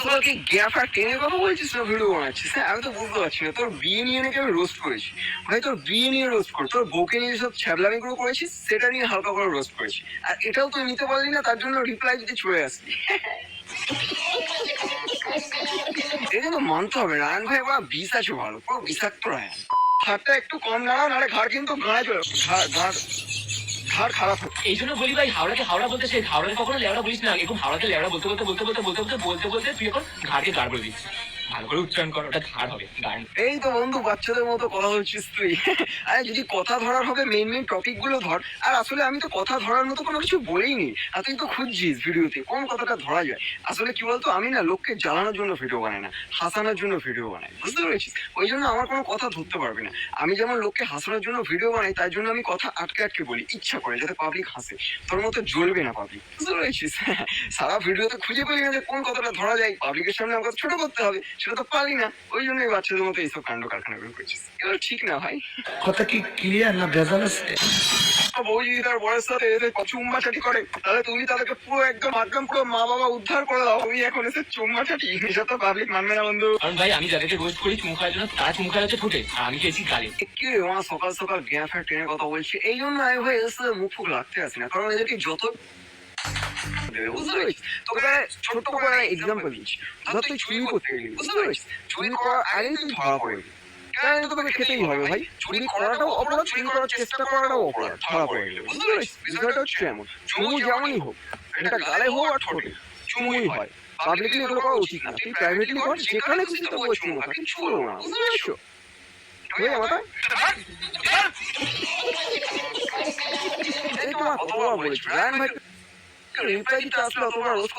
সকাল কি গ্যাপ আর টেনের কথা বলছিস না ভিডিও বানাচ্ছিস? হ্যাঁ আমি তো বুঝতে পারছি না, তোর বিয়ে নিয়ে নাকি আমি রোস্ট করেছি। ভাই তোর বিয়ে নিয়ে রোস্ট কর, তোর বউকে নিয়ে সব ছ্যাবলামি গুলো করেছিস সেটা নিয়ে হালকা করে রোস্ট করেছি, আর এটাও তুই নিতে পারলি না, তার জন্য রিপ্লাই দিতে চলে আসলি। এটা তো মানতে হবে, রায়ন ভাই ওরা বিষ আছে ভালো, পুরো বিষাক্ত রায়ন। ঘাড়টা একটু কম নাড়া, নাহলে ঘাড় কিন্তু ঘাড়ে চলে ঘাড় ঘাড় খারাপ হবে। এই জন্য বলি ভাই, হাওড়াকে হাওড়া বলতে সে হাওড়াকে কখনো লেওড়া বলিস না। এরকম হাওড়াকে লেওড়া বলতে বলতে বলতে বলতে বলতে বলতে বলতে বলতে তুই এখন ঘাড়কে গাড় বলে দিচ্ছিস। ভালো করে উচ্চারণ কর, ওটা ঘাড় হবে, গাড়। এই তো বন্ধু বাচ্চাদের মতো কথা বলছিস তুই। আরে যদি কথা ধরার হবে মেন মেন টপিক গুলো ধর, আর আসলে আমি তো কথা ধরার মতো কোনো কিছু বলিনি। আর তুই তো খুঁজছিস ভিডিওতে কোন কথাটা ধরা যায়। আসলে কি বলতো, আমি না লোককে জ্বালানোর জন্য ভিডিও বানাই না, হাসানোর জন্য ভিডিও বানাই, বুঝতে পেরেছিস? ওই জন্য আমার কোনো কথা ধরতে পারবি না। আমি যেমন লোককে হাসানোর জন্য ভিডিও বানাই, তাই জন্য আমি কথা আটকে আটকে বলি ইচ্ছা করে, যাতে পাবলিক হাসে। তোর মতো জ্বলবে না পাবলিক, বুঝতে পেরেছিস? সারা ভিডিওতে খুঁজে পেলি না যে কোন কথাটা ধরা যায়, পাবলিকের সামনে আমাকে ছোট করতে হবে, সেটা তো পারলি না। ওই জন্যই বাচ্চাদের মতো এইসব কাণ্ড কারখানা গুলো করছিস, এগুলো ঠিক না ভাই। কথা কি ক্লিয়ার না ভেজাল আছে? বউ যদি তার বয়স সাথে এসে চুম্মা চাটি করে, তাহলে তুমি তাদেরকে পুরো একদম পুরো মা বাবা উদ্ধার করে দাও। তুমি এখন এসে চুম্মা চাটি, এটা তো পাবলিক মানবে না বন্ধু। কারণ ভাই আমি যাদেরকে রোস্ট করি চুমু খাওয়ার জন্য, তারা চুমু খাওয়া হচ্ছে ঠোঁটে, আর আমি খেয়েছি গালে। কি রে মা, সকাল সকাল জ্ঞান ফের ট্রেনের কথা বলছি, এই জন্য আমি ভাই এসে মুখ ফুক লাগতে আসি না, কারণ এদেরকে যত বুঝতে পারিস, তোকে ছোট্ট করে এক্সাম্পল দিচ্ছি। ধর তুই চুরি করতে গেলি, বুঝতে পারিস, চুরি করার আগেই তুই ধরা পড়ে গেলি, কেন তোকে খেতেই হবে ভাই। চুরি করাটাও অপরাধ, চুরি করার চেষ্টা করাটাও অপরাধ, ধরা পড়ে গেলে, বুঝতে পারিস? বিষয়টা হচ্ছে এমন, চুমু যেমনই হোক, এটা গালে হোক আর ঠোঁটে, চুমুই হয়। পাবলিকলি এগুলো করা উচিত না, তুই প্রাইভেটলি কর, যেখানে খুশি তো ওই চুমু খা, কিছু করবো না, বুঝতে পারছো? হয়ে আমার এই তোমার কতবার বলেছি রায়ন ভাই রিপ্লাই দিতে আসলে অতবার রোজ